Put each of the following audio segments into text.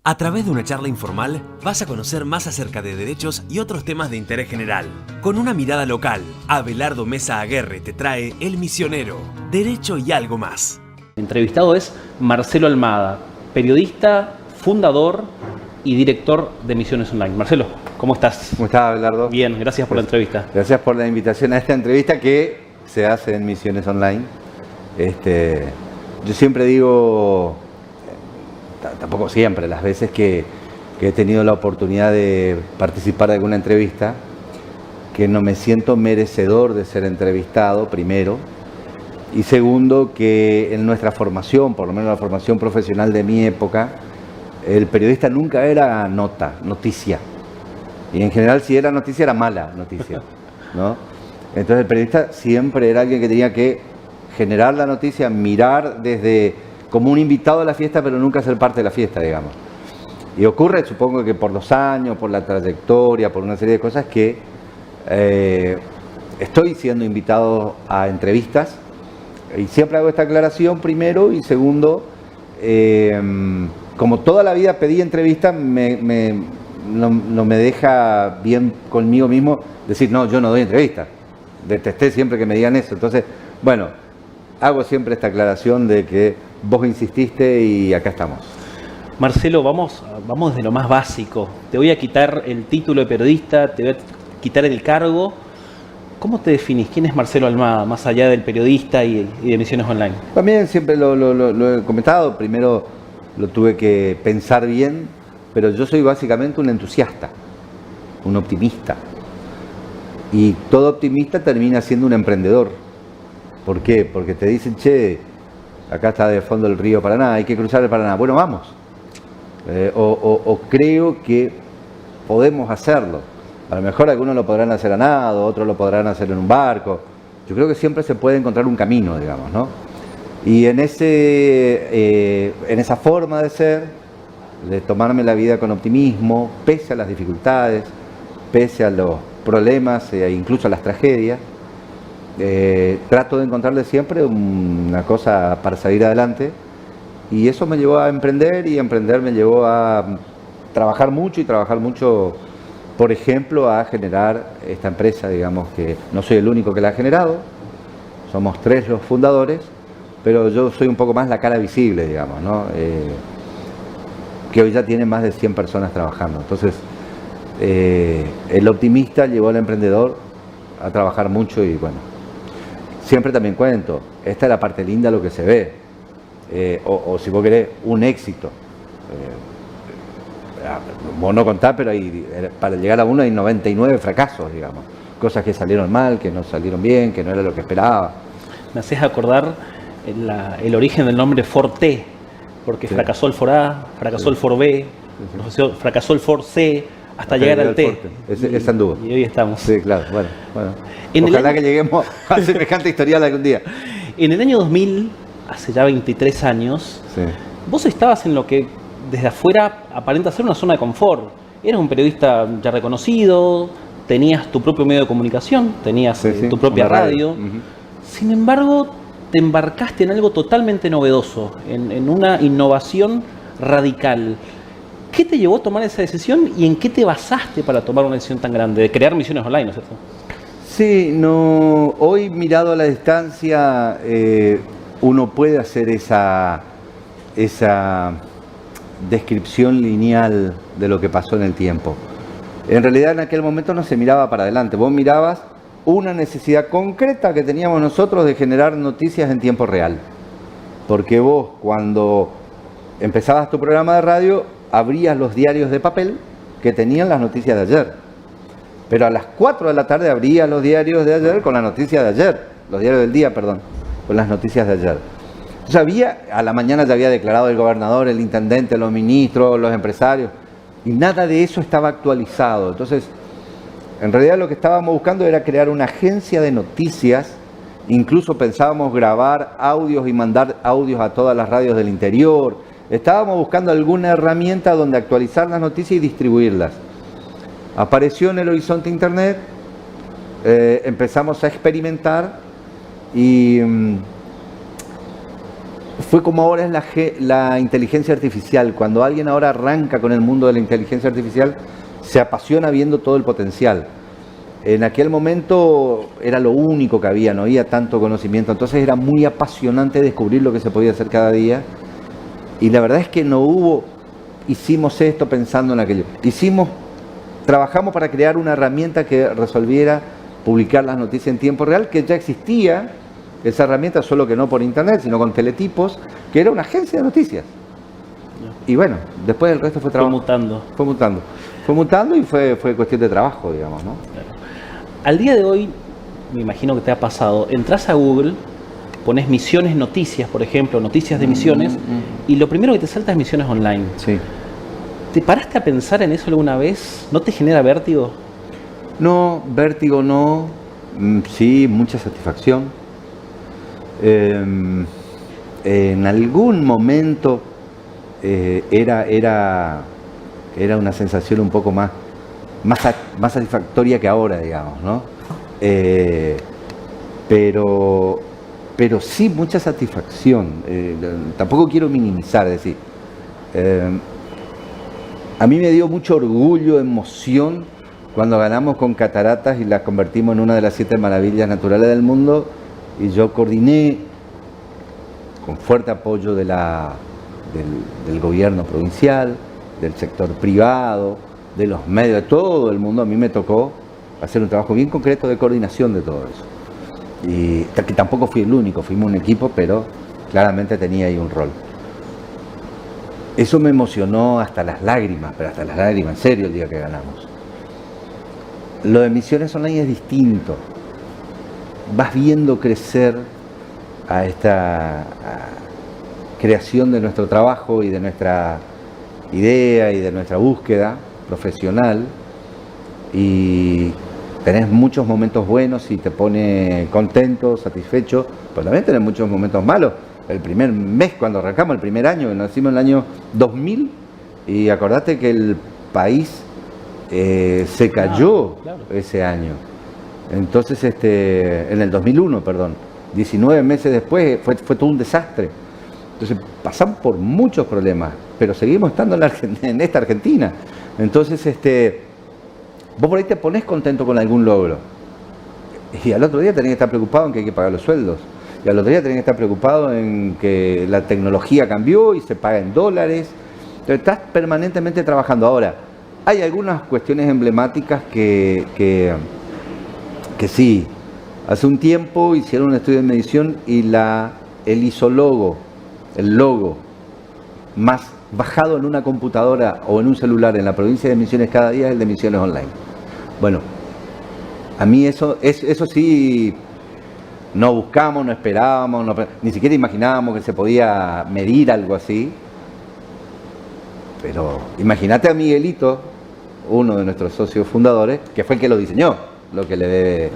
A través de una charla informal vas a conocer más acerca de derechos y otros temas de interés general. Con una mirada local, Abelardo Mesa Aguerre te trae El Misionero, Derecho y algo más. El entrevistado es Marcelo Almada, periodista, fundador y director de Misiones Online. Marcelo, ¿cómo estás? ¿Cómo estás, Abelardo? Bien, gracias por la entrevista. Gracias por la invitación a esta entrevista que se hace en Misiones Online. Yo siempre digo, tampoco siempre, las veces que he tenido la oportunidad de participar de alguna entrevista, que no me siento merecedor de ser entrevistado, primero, y segundo, que en nuestra formación, por lo menos la formación profesional de mi época, el periodista nunca era noticia. Y en general, si era noticia, era mala noticia, ¿no? Entonces el periodista siempre era alguien que tenía que generar la noticia, mirar desde como un invitado a la fiesta, pero nunca ser parte de la fiesta, digamos. Y ocurre, supongo que por los años, por la trayectoria, por una serie de cosas que estoy siendo invitado a entrevistas. Y siempre hago esta aclaración, primero, y segundo, como toda la vida pedí entrevistas, no me deja bien conmigo mismo decir, no, yo no doy entrevistas. Detesté siempre que me digan eso. Entonces, bueno, hago siempre esta aclaración de que vos insististe y acá estamos. Marcelo, vamos desde lo más básico. Te voy a quitar el título de periodista, te voy a quitar el cargo. ¿Cómo te definís? ¿Quién es Marcelo Almada, más allá del periodista y de Misiones Online? También siempre lo he comentado. Primero lo tuve que pensar bien, pero yo soy básicamente un entusiasta, un optimista. Y todo optimista termina siendo un emprendedor. ¿Por qué? Porque te dicen, che, acá está de fondo el río Paraná, hay que cruzar el Paraná. Bueno, vamos. O creo que podemos hacerlo. A lo mejor algunos lo podrán hacer a nado, otros lo podrán hacer en un barco. Yo creo que siempre se puede encontrar un camino, digamos, ¿no? Y en esa forma de ser, de tomarme la vida con optimismo, pese a las dificultades, pese a los problemas e incluso a las tragedias, trato de encontrarle siempre una cosa para salir adelante. Y eso me llevó a emprender, y emprender me llevó a trabajar mucho, por ejemplo, a generar esta empresa, digamos que no soy el único que la ha generado, somos 3 los fundadores, pero yo soy un poco más la cara visible, digamos, ¿no? Que hoy ya tiene más de 100 personas trabajando. Entonces, el optimista llevó al emprendedor a trabajar mucho y bueno, siempre también cuento, esta es la parte linda, lo que se ve, o si vos querés, un éxito. Vos no contás, pero para llegar a uno hay 99 fracasos, digamos. Cosas que salieron mal, que no salieron bien, que no era lo que esperaba. Me haces acordar el origen del nombre Forte, porque sí. Fracasó el For A, fracasó sí. El For B, sí. Fracasó el For C, hasta llegar al T. Ese anduvo. Y hoy estamos. Sí, claro, bueno. Ojalá que lleguemos a semejante historial algún día. En el año 2000, hace ya 23 años, sí. Vos estabas en lo que desde afuera aparenta ser una zona de confort. Eras un periodista ya reconocido, tenías tu propio medio de comunicación, tenías tu propia radio. Sin embargo, te embarcaste en algo totalmente novedoso, en una innovación radical. ¿Qué te llevó a tomar esa decisión y en qué te basaste para tomar una decisión tan grande de crear Misiones Online, ¿no es cierto? Sí, hoy mirado a la distancia, uno puede hacer esa descripción lineal de lo que pasó en el tiempo. En realidad en aquel momento no se miraba para adelante, vos mirabas una necesidad concreta que teníamos nosotros de generar noticias en tiempo real. Porque vos, cuando empezabas tu programa de radio, abrías los diarios de papel que tenían las noticias de ayer. Pero a las 4 de la tarde abrías los diarios de ayer con las noticias de ayer, los diarios del día, perdón, con las noticias de ayer. Entonces a la mañana ya había declarado el gobernador, el intendente, los ministros, los empresarios, y nada de eso estaba actualizado. Entonces, en realidad lo que estábamos buscando era crear una agencia de noticias. Incluso pensábamos grabar audios y mandar audios a todas las radios del interior. Estábamos buscando alguna herramienta donde actualizar las noticias y distribuirlas. Apareció en el horizonte Internet, empezamos a experimentar y fue como ahora es la inteligencia artificial. Cuando alguien ahora arranca con el mundo de la inteligencia artificial, se apasiona viendo todo el potencial. En aquel momento era lo único que había, no había tanto conocimiento, entonces era muy apasionante descubrir lo que se podía hacer cada día. Y la verdad es que no hubo, hicimos esto pensando en aquello. Trabajamos para crear una herramienta que resolviera publicar las noticias en tiempo real, que ya existía esa herramienta, solo que no por internet, sino con teletipos, que era una agencia de noticias. Y bueno, después el resto fue trabajo. Fue mutando y fue cuestión de trabajo, digamos, ¿no? Claro. Al día de hoy, me imagino que te ha pasado, entras a Google, pones Misiones Noticias, por ejemplo, noticias de Misiones, y lo primero que te salta es Misiones Online. Sí. ¿Te paraste a pensar en eso alguna vez? ¿No te genera vértigo? No, vértigo no. Sí, mucha satisfacción. En algún momento era una sensación un poco más satisfactoria que ahora, digamos, ¿no? Pero sí mucha satisfacción. Tampoco quiero minimizar, es decir, a mí me dio mucho orgullo, emoción cuando ganamos con Cataratas y las convertimos en una de las 7 maravillas naturales del mundo, y yo coordiné con fuerte apoyo del gobierno provincial, del sector privado, de los medios, de todo el mundo. A mí me tocó hacer un trabajo bien concreto de coordinación de todo eso. Y que tampoco fui el único, fuimos un equipo, pero claramente tenía ahí un rol. Eso me emocionó hasta las lágrimas, pero hasta las lágrimas, en serio, el día que ganamos. Lo de Misiones Online es distinto. Vas viendo crecer a esta creación de nuestro trabajo y de nuestra idea y de nuestra búsqueda profesional, y tenés muchos momentos buenos y te pone contento, satisfecho, pero también tenés muchos momentos malos. El primer mes, cuando arrancamos, el primer año, nacimos en el año 2000, y acordate que el país se cayó ese año. Entonces, en el 2001, perdón, 19 meses después, fue todo un desastre. Entonces, pasamos por muchos problemas, pero seguimos estando en esta Argentina. Entonces, vos por ahí te ponés contento con algún logro, y al otro día tenés que estar preocupado en que hay que pagar los sueldos, y al otro día tenés que estar preocupado en que la tecnología cambió y se paga en dólares. Entonces, estás permanentemente trabajando. Ahora, hay algunas cuestiones emblemáticas que sí. Hace un tiempo hicieron un estudio de medición y el isólogo, el logo más bajado en una computadora o en un celular en la provincia de Misiones cada día es el de Misiones Online. Bueno, a mí eso sí, no buscamos, no esperábamos, ni siquiera imaginábamos que se podía medir algo así. Pero imagínate a Miguelito, uno de nuestros socios fundadores, que fue el que lo diseñó, lo que le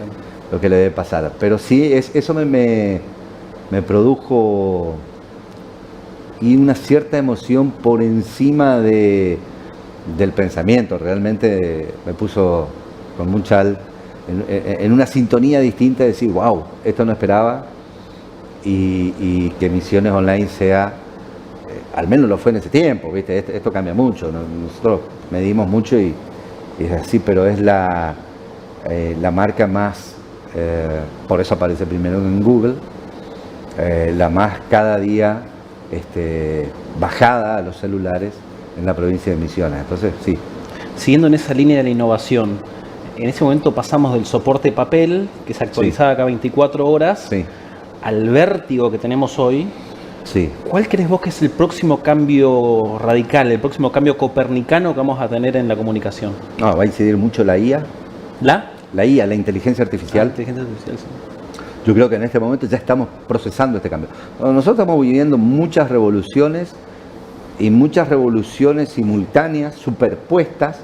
debe pasar. Pero sí, eso me produjo y una cierta emoción por encima del pensamiento. Realmente me puso con mucha en una sintonía distinta de decir, wow, esto no esperaba, y que Misiones Online sea, al menos lo fue en ese tiempo, ¿viste? Esto cambia mucho, ¿no? Nosotros medimos mucho y es así, pero es la marca más, por eso aparece primero en Google, la más cada día bajada a los celulares en la provincia de Misiones. Entonces, sí. Siguiendo en esa línea de la innovación, en ese momento pasamos del soporte papel, que se actualizaba cada 24 horas, al vértigo que tenemos hoy. Sí. ¿Cuál crees vos que es el próximo cambio radical, el próximo cambio copernicano que vamos a tener en la comunicación? No, va a incidir mucho la IA. La IA, la inteligencia artificial. La inteligencia artificial, sí. Yo creo que en este momento ya estamos procesando este cambio. Nosotros estamos viviendo muchas revoluciones, y muchas revoluciones simultáneas, superpuestas,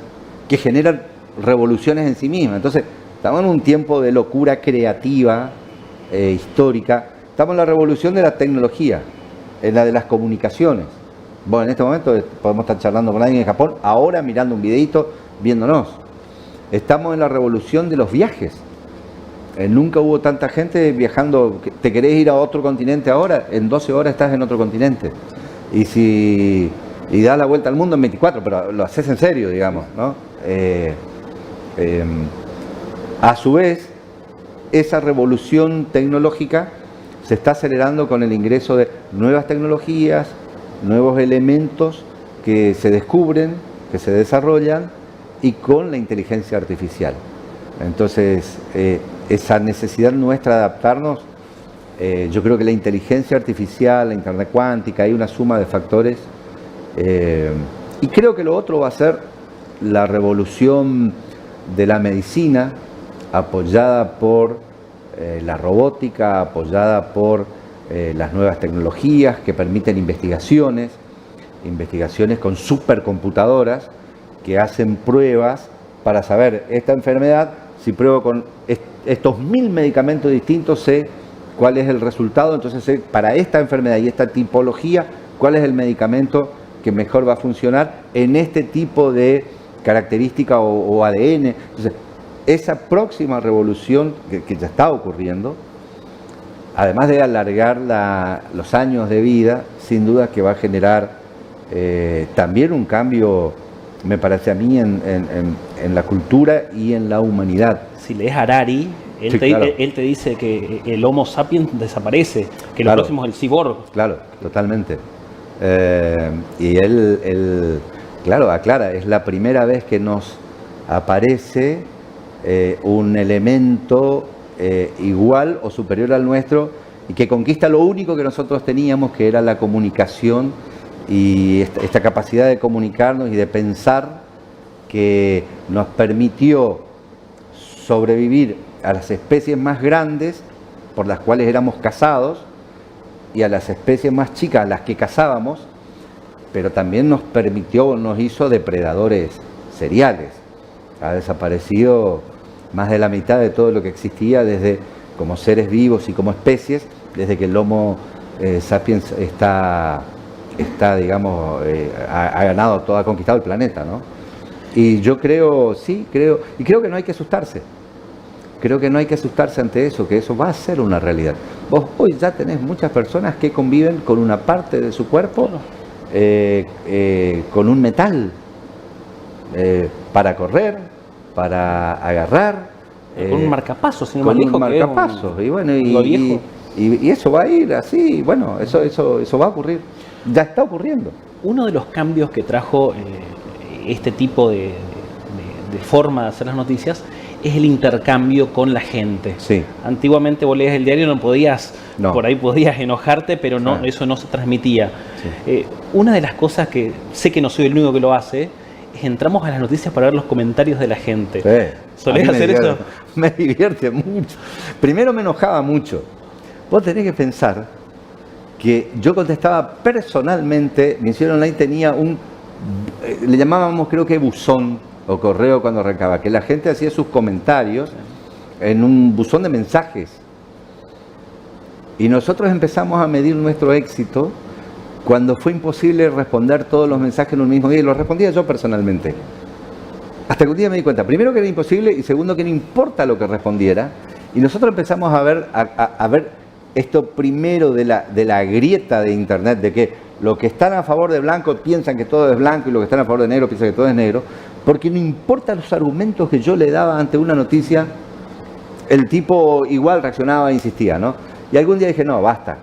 que generan revoluciones en sí mismas. Entonces, estamos en un tiempo de locura creativa, histórica. Estamos en la revolución de la tecnología, en la de las comunicaciones. Bueno, en este momento podemos estar charlando con alguien en Japón, ahora mirando un videito, viéndonos. Estamos en la revolución de los viajes. Nunca hubo tanta gente viajando. ¿Te querés ir a otro continente ahora? En 12 horas estás en otro continente. Y das la vuelta al mundo en 24, pero lo haces en serio, digamos, ¿no? A su vez, esa revolución tecnológica se está acelerando con el ingreso de nuevas tecnologías, nuevos elementos que se descubren, que se desarrollan, y con la inteligencia artificial. Entonces, esa necesidad nuestra de adaptarnos, yo creo que la inteligencia artificial, la internet cuántica, hay una suma de factores, y creo que lo otro va a ser la revolución de la medicina, apoyada por la robótica, apoyada por las nuevas tecnologías que permiten investigaciones con supercomputadoras que hacen pruebas para saber esta enfermedad. Si pruebo con estos 1000 medicamentos distintos, sé cuál es el resultado, entonces sé para esta enfermedad y esta tipología cuál es el medicamento que mejor va a funcionar en este tipo de característica o ADN. Entonces, esa próxima revolución que ya está ocurriendo, además de alargar los años de vida, sin duda que va a generar también un cambio, me parece a mí, en la cultura y en la humanidad. Si lees Harari, él te dice que el Homo sapiens desaparece, que lo próximo es el cyborg. Claro, totalmente. Y él, claro, aclara, es la primera vez que nos aparece un elemento igual o superior al nuestro y que conquista lo único que nosotros teníamos, que era la comunicación y esta capacidad de comunicarnos y de pensar, que nos permitió sobrevivir a las especies más grandes por las cuales éramos cazados y a las especies más chicas a las que cazábamos, pero también nos hizo depredadores seriales. Ha desaparecido más de la mitad de todo lo que existía desde como seres vivos y como especies, desde que el Homo sapiens está digamos, ha ganado todo, ha conquistado el planeta, ¿no? Y yo creo que no hay que asustarse. Creo que no hay que asustarse ante eso, que eso va a ser una realidad. Vos hoy ya tenés muchas personas que conviven con una parte de su cuerpo, con un metal, para correr, para agarrar. Con un marcapasos, con un marcapasos. Y bueno, y eso va a ir así, bueno, eso va a ocurrir. Ya está ocurriendo. Uno de los cambios que trajo este tipo de forma de hacer las noticias es el intercambio con la gente. Sí. Antiguamente vos leías el diario, por ahí podías enojarte, pero no, sí, eso no se transmitía. Sí. Una de las cosas que sé que no soy el único que lo hace es entramos a las noticias para ver los comentarios de la gente. Sí. ¿Solés hacer eso? Me divierte mucho. Primero me enojaba mucho. Vos tenés que pensar que yo contestaba personalmente. Misión Online tenía le llamábamos, creo que buzón o correo cuando arrancaba, que la gente hacía sus comentarios en un buzón de mensajes. Y nosotros empezamos a medir nuestro éxito cuando fue imposible responder todos los mensajes en un mismo día, y los respondía yo personalmente. Hasta que un día me di cuenta, primero que era imposible, y segundo que no importa lo que respondiera. Y nosotros empezamos a ver esto primero de la grieta de Internet, de que los que están a favor de blanco piensan que todo es blanco y los que están a favor de negro piensan que todo es negro, porque no importa los argumentos que yo le daba ante una noticia, el tipo igual reaccionaba e insistía, ¿no? Y algún día dije, no, basta,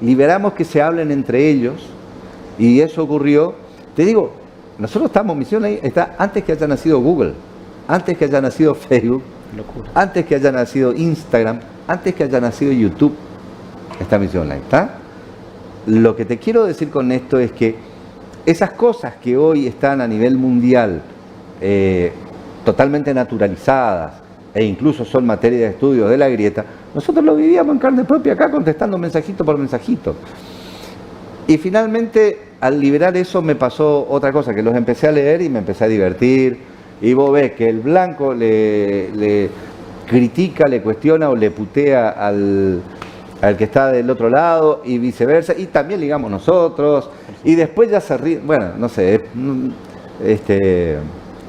liberamos que se hablen entre ellos, y eso ocurrió. Te digo, nosotros estamos, Misión ahí está antes que haya nacido Google, antes que haya nacido Facebook, Locura. Antes que haya nacido Instagram, antes que haya nacido YouTube, esta Misión Online, ¿está? Lo que te quiero decir con esto es que esas cosas que hoy están a nivel mundial totalmente naturalizadas e incluso son materia de estudio de la grieta, nosotros lo vivíamos en carne propia acá, contestando mensajito por mensajito. Y finalmente, al liberar eso, me pasó otra cosa, que los empecé a leer y me empecé a divertir. Y vos ves que el blanco le critica, le cuestiona o le putea al que está del otro lado y viceversa, y también ligamos nosotros, y después ya se ríe. Bueno, no sé,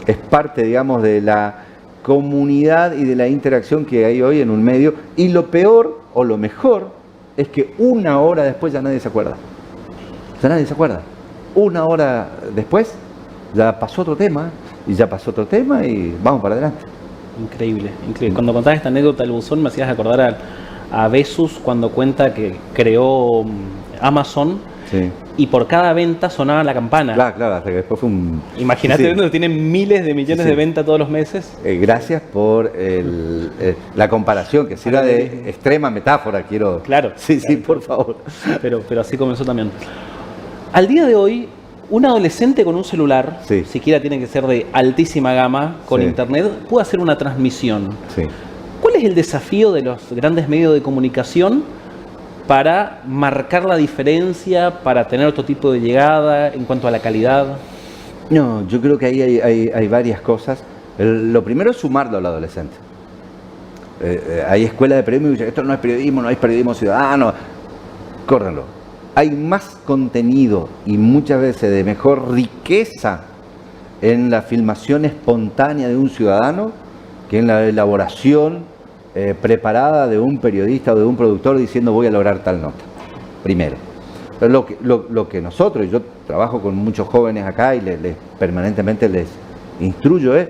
es parte, digamos, de la comunidad y de la interacción que hay hoy en un medio. Y lo peor o lo mejor es que una hora después ya nadie se acuerda. Ya nadie se acuerda. Una hora después ya pasó otro tema y ya pasó otro tema y vamos para adelante. Increíble, increíble. Cuando contabas esta anécdota del buzón me hacías acordar a Bezos cuando cuenta que creó Amazon. Sí. Y por cada venta sonaba la campana. Claro, hasta que después fue un... Imagínate, sí, sí. Tienen miles de millones de ventas todos los meses. Gracias por la comparación, que sirva de extrema metáfora, quiero... Claro. Sí, claro, por favor. Pero así comenzó también. Al día de hoy, un adolescente con un celular, siquiera tiene que ser de altísima gama, con internet, puede hacer una transmisión. Sí. ¿Cuál es el desafío de los grandes medios de comunicación para marcar la diferencia, para tener otro tipo de llegada en cuanto a la calidad? No, yo creo que ahí hay varias cosas. Lo primero es sumarlo al adolescente. Hay escuelas de periodismo y dicen, esto no es periodismo, no es periodismo ciudadano. Córrenlo. Hay más contenido y muchas veces de mejor riqueza en la filmación espontánea de un ciudadano que en la elaboración preparada de un periodista o de un productor diciendo voy a lograr tal nota. Primero. Pero lo que nosotros, yo trabajo con muchos jóvenes acá y permanentemente les instruyo es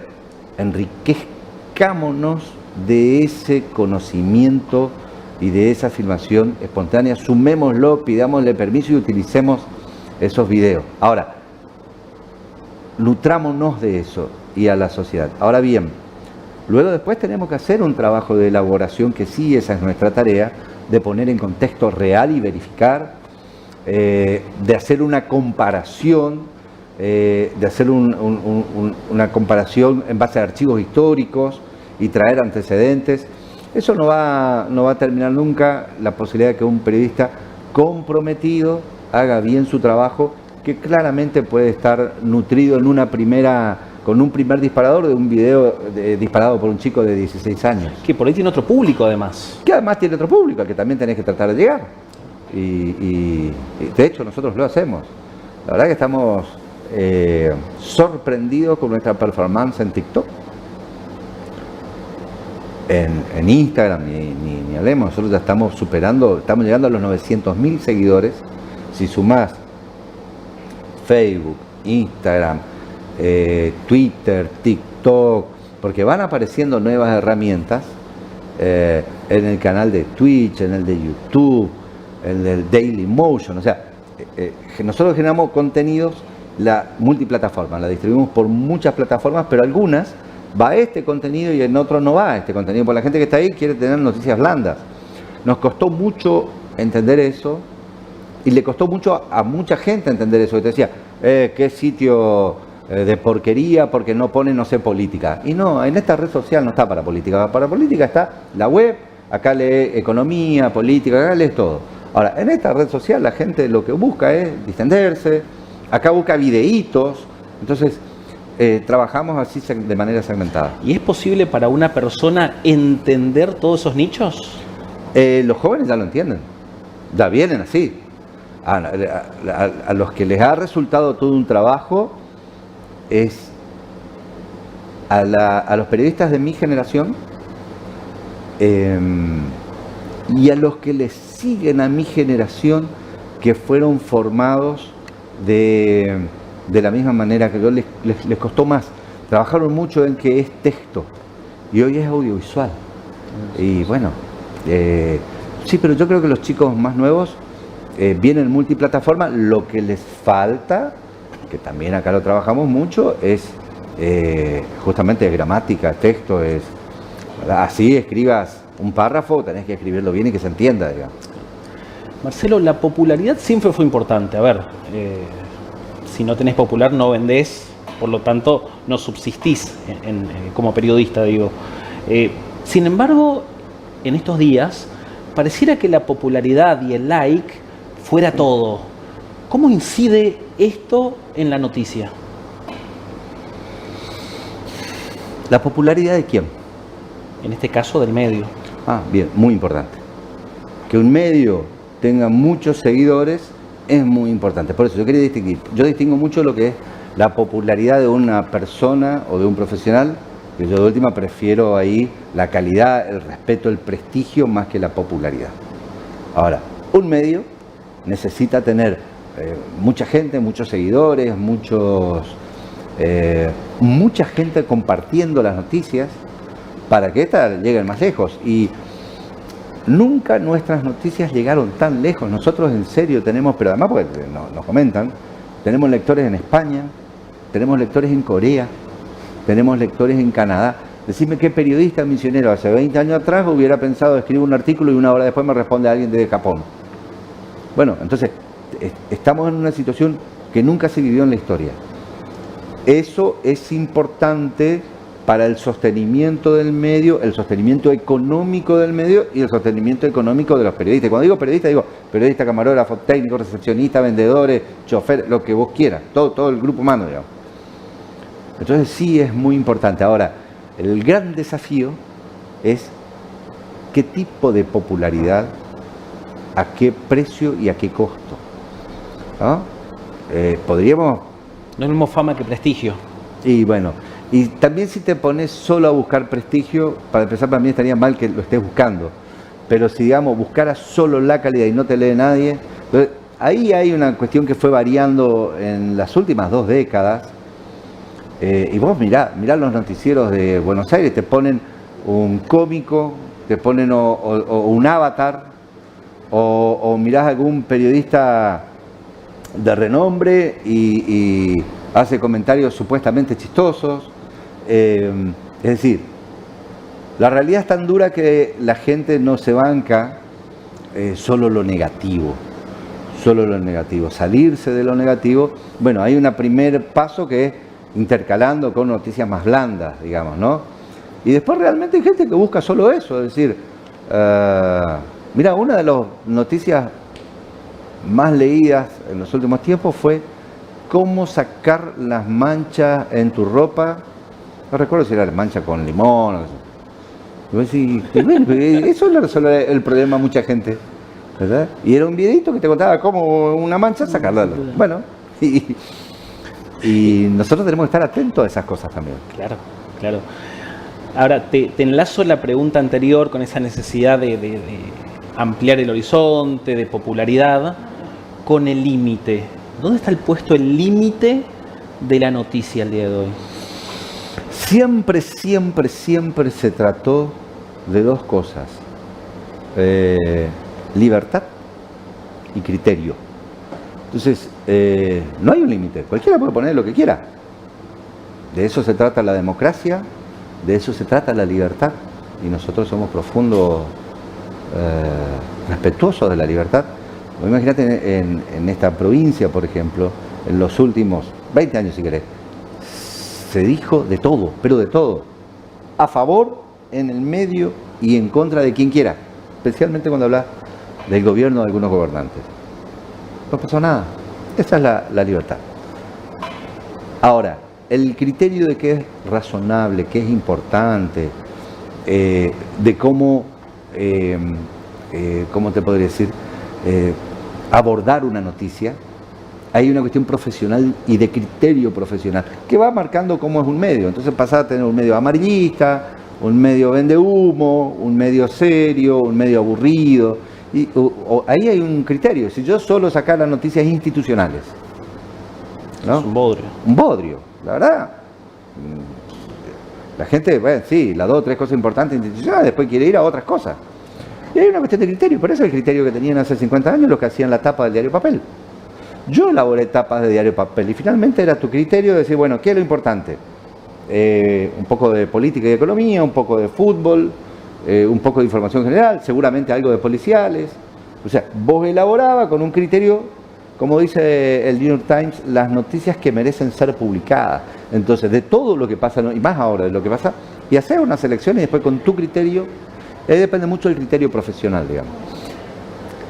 enriquezcámonos de ese conocimiento y de esa filmación espontánea, sumémoslo, pidámosle permiso y utilicemos esos videos. Ahora, nutrámonos de eso y a la sociedad. Ahora bien, luego después tenemos que hacer un trabajo de elaboración, que sí, esa es nuestra tarea, de poner en contexto real y verificar, de hacer una comparación, una comparación en base a archivos históricos y traer antecedentes. Eso no va a terminar nunca la posibilidad de que un periodista comprometido haga bien su trabajo, que claramente puede estar nutrido con un primer disparador de un video disparado por un chico de 16 años. Que por ahí tiene otro público además. Que además tiene otro público, al que también tenés que tratar de llegar. Y de hecho nosotros lo hacemos. La verdad que estamos sorprendidos con nuestra performance en TikTok. En Instagram, ni hablemos, nosotros ya estamos llegando a los 900.000 seguidores. Si sumás Facebook, Instagram, Twitter, TikTok, porque van apareciendo nuevas herramientas en el canal de Twitch, en el de YouTube, en el Daily Motion. O sea, nosotros generamos contenidos multiplataforma, la distribuimos por muchas plataformas, pero algunas va este contenido y en otros no va este contenido, porque la gente que está ahí quiere tener noticias blandas. Nos costó mucho entender eso y le costó mucho a mucha gente entender eso, que te decía, qué sitio de porquería porque no pone, no sé, política. Y no, en esta red social no está para política está la web, acá lee economía, política, acá lee todo. Ahora, en esta red social la gente lo que busca es distenderse, acá busca videitos, entonces trabajamos así de manera segmentada. ¿Y es posible para una persona entender todos esos nichos? Los jóvenes ya lo entienden, ya vienen así. A los que les ha resultado todo un trabajo es a los periodistas de mi generación y a los que les siguen a mi generación, que fueron formados de la misma manera que yo. Les costó más, trabajaron mucho en que es texto y hoy es audiovisual. Y bueno, sí, pero yo creo que los chicos más nuevos vienen multiplataforma. Lo que les falta, que también acá lo trabajamos mucho, es justamente gramática, texto, así escribas un párrafo, tenés que escribirlo bien y que se entienda, digamos. Marcelo, la popularidad siempre fue importante. A ver, si no tenés popular no vendés, por lo tanto no subsistís como periodista, digo. Sin embargo, en estos días pareciera que la popularidad y el like fuera todo. ¿Cómo incide esto en la noticia? ¿La popularidad de quién? En este caso del medio. Bien, muy importante. Que un medio tenga muchos seguidores es muy importante. Por eso yo quería distinguir. Yo distingo mucho lo que es la popularidad de una persona o de un profesional Porque yo de última prefiero ahí la calidad, el respeto, el prestigio más que la popularidad. Ahora, un medio necesita tener mucha gente, muchos seguidores, mucha gente compartiendo las noticias para que éstas lleguen más lejos. Y nunca nuestras noticias llegaron tan lejos. Nosotros en serio tenemos, pero además porque nos comentan, tenemos lectores en España, tenemos lectores en Corea, tenemos lectores en Canadá. Decime qué periodista misionero hace 20 años atrás hubiera pensado escribir un artículo y una hora después me responde alguien desde Japón. Bueno, entonces estamos en una situación que nunca se vivió en la historia. Eso es importante para el sostenimiento del medio, el sostenimiento económico del medio y el sostenimiento económico de los periodistas. Cuando digo periodista, digo periodista, camarógrafo, técnico, recepcionista, vendedores, chofer, lo que vos quieras, todo el grupo humano, digamos. Entonces sí es muy importante. Ahora, el gran desafío es qué tipo de popularidad, a qué precio y a qué costo. ¿No? Podríamos... No es lo mismo fama que prestigio. Y bueno, y también si te pones solo a buscar prestigio, para empezar para mí estaría mal que lo estés buscando. Pero si, digamos, buscaras solo la calidad y no te lee nadie, entonces, ahí hay una cuestión que fue variando en las últimas 2 décadas. Y vos mirá los noticieros de Buenos Aires, te ponen un cómico, te ponen o un avatar, o mirás algún periodista de renombre y hace comentarios supuestamente chistosos. Es decir, la realidad es tan dura que la gente no se banca solo lo negativo. Salirse de lo negativo. Bueno, hay un primer paso que es intercalando con noticias más blandas, digamos, ¿no? Y después realmente hay gente que busca solo eso, es decir, mira, una de las noticias más leídas en los últimos tiempos fue cómo sacar las manchas en tu ropa. No recuerdo si era mancha con limón o eso. Eso le resuelve el problema a mucha gente, ¿verdad? Y era un videito que te contaba cómo una mancha sacarla. Bueno, y nosotros tenemos que estar atentos a esas cosas también. Claro. Ahora, te enlazo la pregunta anterior con esa necesidad de ampliar el horizonte, de popularidad, con el límite. ¿Dónde está el límite de la noticia el día de hoy? Siempre se trató de 2 cosas. Libertad y criterio. Entonces, no hay un límite. Cualquiera puede poner lo que quiera. De eso se trata la democracia, de eso se trata la libertad. Y nosotros somos profundos respetuosos de la libertad. Imagínate en esta provincia, por ejemplo, en los últimos 20 años, si querés, se dijo de todo, pero de todo. A favor, en el medio y en contra de quien quiera. Especialmente cuando hablas del gobierno de algunos gobernantes. No pasó nada. Esa es la libertad. Ahora, el criterio de qué es razonable, qué es importante, de cómo te podría decir, abordar una noticia, hay una cuestión profesional y de criterio profesional que va marcando cómo es un medio. Entonces pasás a tener un medio amarillista, un medio vende humo, un medio serio, un medio aburrido. Y ahí hay un criterio. Si yo solo sacar las noticias institucionales, ¿no? Es un bodrio. Un bodrio, la verdad. La gente, bueno, sí, las 2 o 3 cosas importantes institucionales, después quiere ir a otras cosas. Y hay una cuestión de criterio. Por eso el criterio que tenían hace 50 años los que hacían la tapa del diario papel. Yo elaboré tapas de diario papel y finalmente era tu criterio de decir, bueno, ¿qué es lo importante? Un poco de política y economía, un poco de fútbol, un poco de información general, seguramente algo de policiales. O sea, vos elaborabas con un criterio, como dice el New York Times, las noticias que merecen ser publicadas. Entonces, de todo lo que pasa, y más ahora de lo que pasa, y hacer una selección y después con tu criterio, depende mucho del criterio profesional, digamos.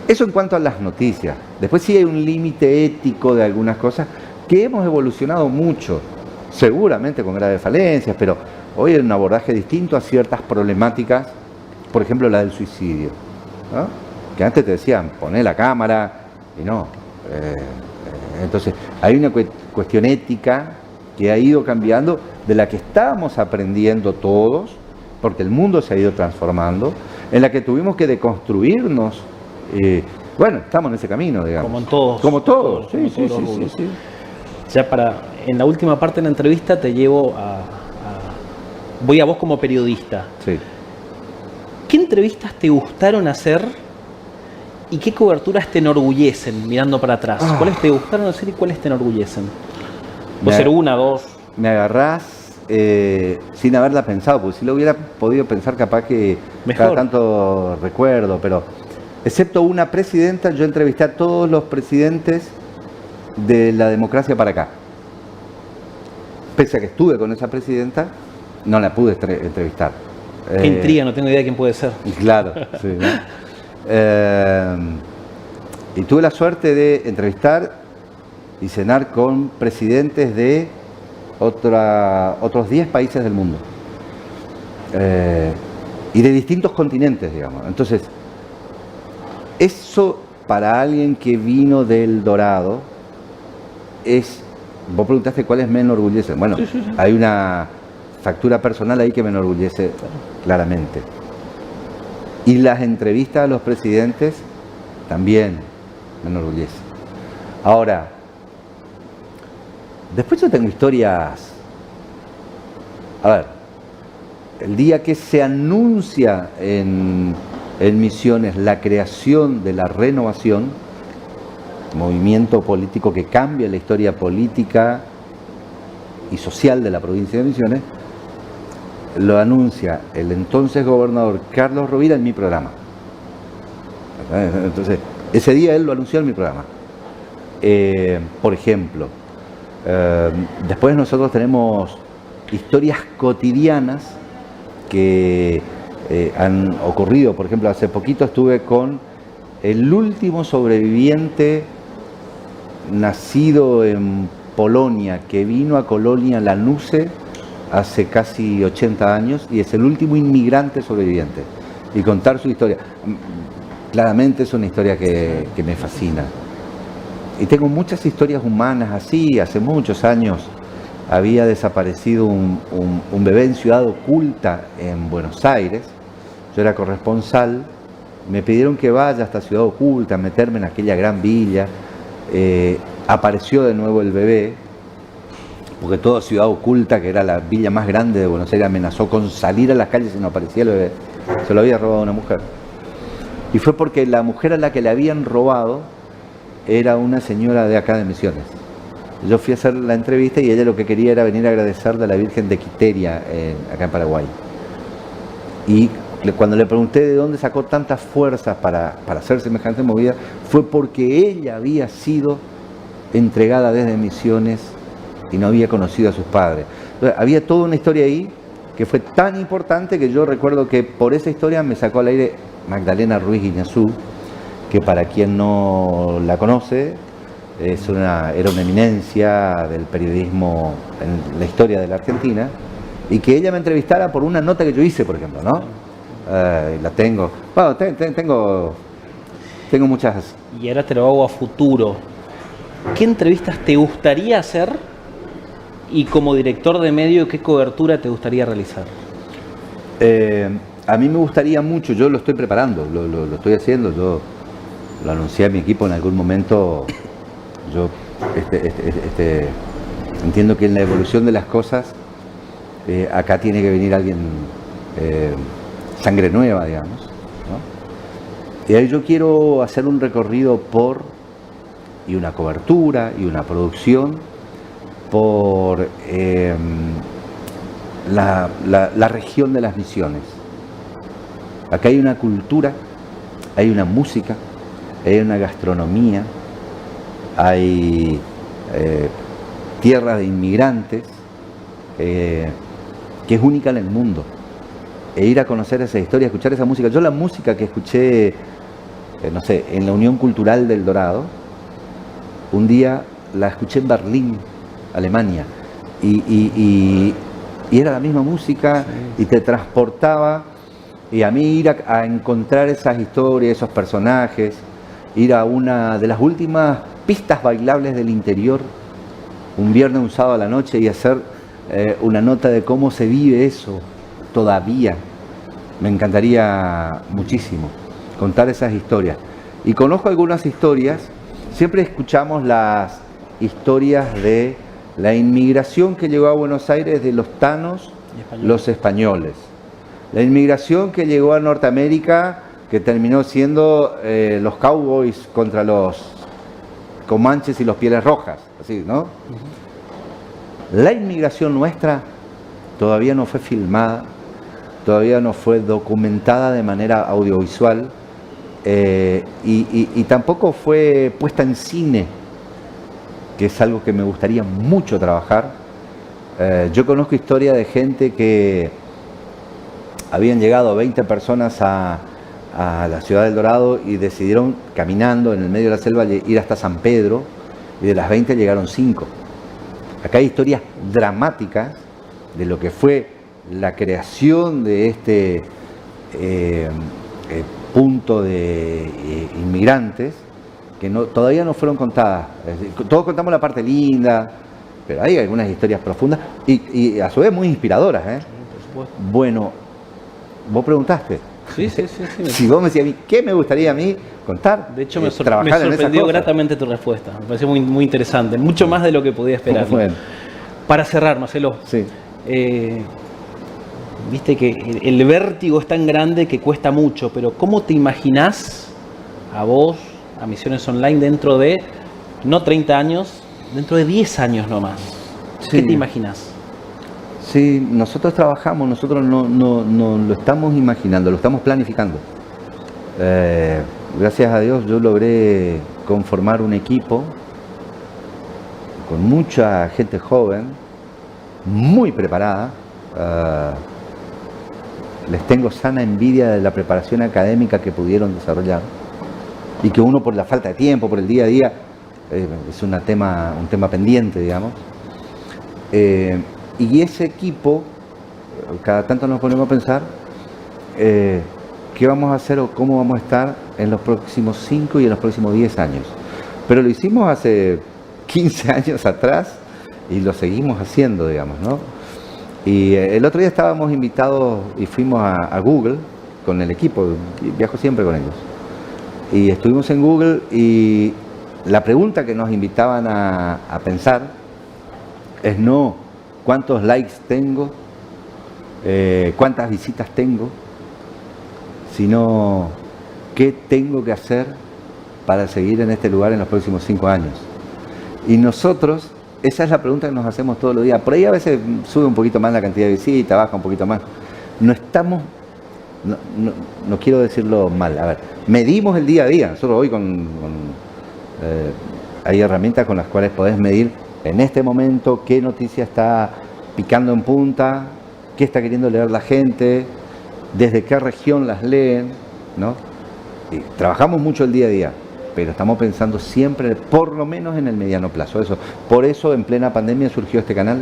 Eso en cuanto a las noticias. Después sí hay un límite ético de algunas cosas que hemos evolucionado mucho, seguramente con graves falencias, pero hoy hay un abordaje distinto a ciertas problemáticas, por ejemplo la del suicidio, ¿no? Que antes te decían, poné la cámara y no. Entonces hay una cuestión ética que ha ido cambiando, de la que estamos aprendiendo todos, porque el mundo se ha ido transformando, en la que tuvimos que deconstruirnos. Bueno, estamos en ese camino, digamos. Como en todos. Como todos, como sí. Ya en la última parte de la entrevista te llevo voy a vos como periodista. Sí. ¿Qué entrevistas te gustaron hacer y qué coberturas te enorgullecen mirando para atrás? ¿Cuáles te gustaron hacer y cuáles te enorgullecen? ¿Puede ser una, dos? Me agarrás sin haberla pensado, porque si lo hubiera podido pensar capaz que Mejor. cada tanto recuerdo, pero excepto una presidenta, yo entrevisté a todos los presidentes de la democracia para acá. Pese a que estuve con esa presidenta, no la pude entrevistar. Qué intriga, no tengo idea de quién puede ser. Claro, sí, ¿no? Y tuve la suerte de entrevistar y cenar con presidentes de otros 10 países del mundo. Y de distintos continentes, digamos. Entonces, eso para alguien que vino del Dorado es... Vos preguntaste cuáles me enorgullecen. Bueno, sí. Hay una factura personal ahí que me enorgullece claramente. Y las entrevistas a los presidentes también me enorgullecen. Ahora, después yo tengo historias... A ver, el día que se anuncia en Misiones la creación de la Renovación, movimiento político que cambia la historia política y social de la provincia de Misiones, lo anuncia el entonces gobernador Carlos Rovira en mi programa. Entonces, ese día él lo anunció en mi programa. Por ejemplo, después nosotros tenemos historias cotidianas que han ocurrido. Por ejemplo, hace poquito estuve con el último sobreviviente nacido en Polonia, que vino a Colonia Lanuse hace casi 80 años y es el último inmigrante sobreviviente. Y contar su historia, claramente es una historia que me fascina. Y tengo muchas historias humanas así. Hace muchos años había desaparecido un bebé en Ciudad Oculta en Buenos Aires. Yo era corresponsal. Me pidieron que vaya hasta Ciudad Oculta, meterme en aquella gran villa. Apareció de nuevo el bebé, porque toda Ciudad Oculta, que era la villa más grande de Buenos Aires, amenazó con salir a las calles si no aparecía el bebé. Se lo había robado una mujer. Y fue porque la mujer a la que le habían robado era una señora de acá de Misiones. Yo fui a hacer la entrevista y ella lo que quería era venir a agradecerle a la Virgen de Quiteria, acá en Paraguay. Y cuando le pregunté de dónde sacó tantas fuerzas para hacer semejante movida, fue porque ella había sido entregada desde Misiones y no había conocido a sus padres. Entonces, había toda una historia ahí que fue tan importante que yo recuerdo que por esa historia me sacó al aire Magdalena Ruiz Guiñazú, que para quien no la conoce, era una eminencia del periodismo en la historia de la Argentina, y que ella me entrevistara por una nota que yo hice, por ejemplo, ¿no? La tengo. Bueno, tengo muchas. Y ahora te lo hago a futuro. ¿Qué entrevistas te gustaría hacer? Y como director de medio, ¿qué cobertura te gustaría realizar? A mí me gustaría mucho, yo lo estoy preparando, lo estoy haciendo, yo lo anuncié a mi equipo en algún momento. Yo entiendo que en la evolución de las cosas, acá tiene que venir alguien, sangre nueva, digamos, ¿no? Y ahí yo quiero hacer un recorrido y una cobertura y una producción por la región de las Misiones. Acá hay una cultura, hay una música, hay una gastronomía, hay tierra de inmigrantes, que es única en el mundo. E ir a conocer esa historia, escuchar esa música. Yo la música que escuché, no sé, en la Unión Cultural del Dorado, un día la escuché en Berlín, Alemania, y era la misma música, sí, y te transportaba. Y a mí ir a encontrar esas historias, esos personajes, ir a una de las últimas pistas bailables del interior un viernes, un sábado a la noche y hacer una nota de cómo se vive eso todavía. Me encantaría muchísimo contar esas historias. Y conozco algunas historias, siempre escuchamos las historias de la inmigración que llegó a Buenos Aires de los tanos, los españoles. La inmigración que llegó a Norteamérica, que terminó siendo los cowboys contra los comanches y los pieles rojas, así, ¿no? La inmigración nuestra todavía no fue filmada, todavía no fue documentada de manera audiovisual y tampoco fue puesta en cine, que es algo que me gustaría mucho trabajar. Yo conozco historia de gente que habían llegado 20 personas a la ciudad del Dorado y decidieron caminando en el medio de la selva ir hasta San Pedro, y de las 20 llegaron 5. Acá hay historias dramáticas de lo que fue la creación de este punto de inmigrantes que todavía no fueron contadas. Es decir, todos contamos la parte linda, pero hay algunas historias profundas y a su vez muy inspiradoras, ¿eh? Por supuesto. Bueno, vos preguntaste. Sí. Si vos me decías a mí, ¿qué me gustaría a mí contar? De hecho, me trabajar en esas sorprendió cosas. gratamente tu respuesta. Me pareció muy interesante, mucho más de lo que podía esperar. Bueno. Para cerrar, Marcelo, Sí. viste que el vértigo es tan grande que cuesta mucho, pero ¿cómo te imaginás a vos, a Misiones Online, dentro de, no 30 años, dentro de 10 años nomás? ¿Qué Sí. te imaginás? Sí, nosotros trabajamos, nosotros no lo estamos imaginando, lo estamos planificando. Gracias a Dios yo logré conformar un equipo con mucha gente joven, muy preparada. Les tengo sana envidia de la preparación académica que pudieron desarrollar y que uno, por la falta de tiempo, por el día a día, es un tema pendiente, digamos. Y ese equipo, cada tanto nos ponemos a pensar qué vamos a hacer o cómo vamos a estar en los próximos 5 y en los próximos 10 años. Pero lo hicimos hace 15 años atrás y lo seguimos haciendo, digamos, ¿no? Y el otro día estábamos invitados y fuimos a Google con el equipo, viajo siempre con ellos. Y estuvimos en Google y la pregunta que nos invitaban a pensar es no cuántos likes tengo, cuántas visitas tengo, sino qué tengo que hacer para seguir en este lugar en los próximos 5 años. Y nosotros, esa es la pregunta que nos hacemos todos los días. Por ahí a veces sube un poquito más la cantidad de visitas, baja un poquito más. No estamos, no quiero decirlo mal, a ver, medimos el día a día. Nosotros hoy hay herramientas con las cuales podés medir en este momento qué noticia está picando en punta, qué está queriendo leer la gente, desde qué región las leen, ¿no? Y trabajamos mucho el día a día, pero estamos pensando siempre, por lo menos en el mediano plazo. Eso. Por eso en plena pandemia surgió este canal.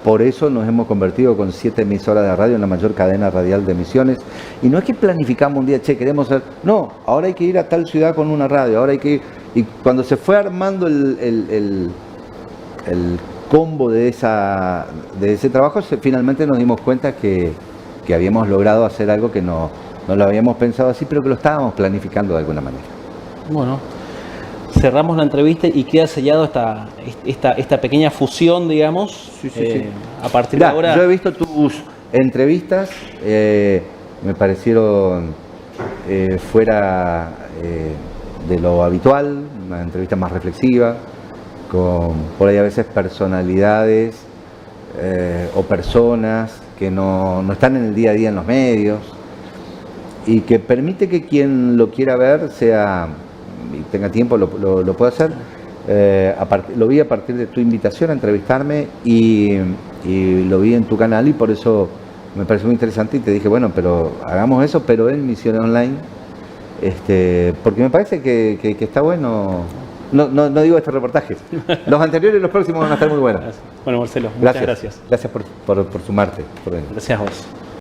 Por eso nos hemos convertido con 7 emisoras de radio en la mayor cadena radial de emisiones. Y no es que planificamos un día, che, queremos ser... No, ahora hay que ir a tal ciudad con una radio, ahora hay que ir... Y cuando se fue armando el combo de ese trabajo, finalmente nos dimos cuenta que habíamos logrado hacer algo que no lo habíamos pensado así, pero que lo estábamos planificando de alguna manera. Bueno, cerramos la entrevista y queda sellado esta pequeña fusión, digamos. Sí. A partir Mirá, de ahora... yo he visto tus entrevistas, me parecieron fuera de lo habitual, una entrevista más reflexiva, con por ahí a veces personalidades o personas que no están en el día a día en los medios, y que permite que quien lo quiera ver y tenga tiempo lo pueda hacer. Lo vi a partir de tu invitación a entrevistarme y lo vi en tu canal, y por eso me pareció muy interesante y te dije, bueno, pero hagamos eso, pero en Misiones Online, porque me parece que está bueno. No digo este reportaje. Los anteriores y los próximos van a estar muy buenos. Bueno, Marcelo, muchas gracias. Gracias por sumarte. Gracias a vos.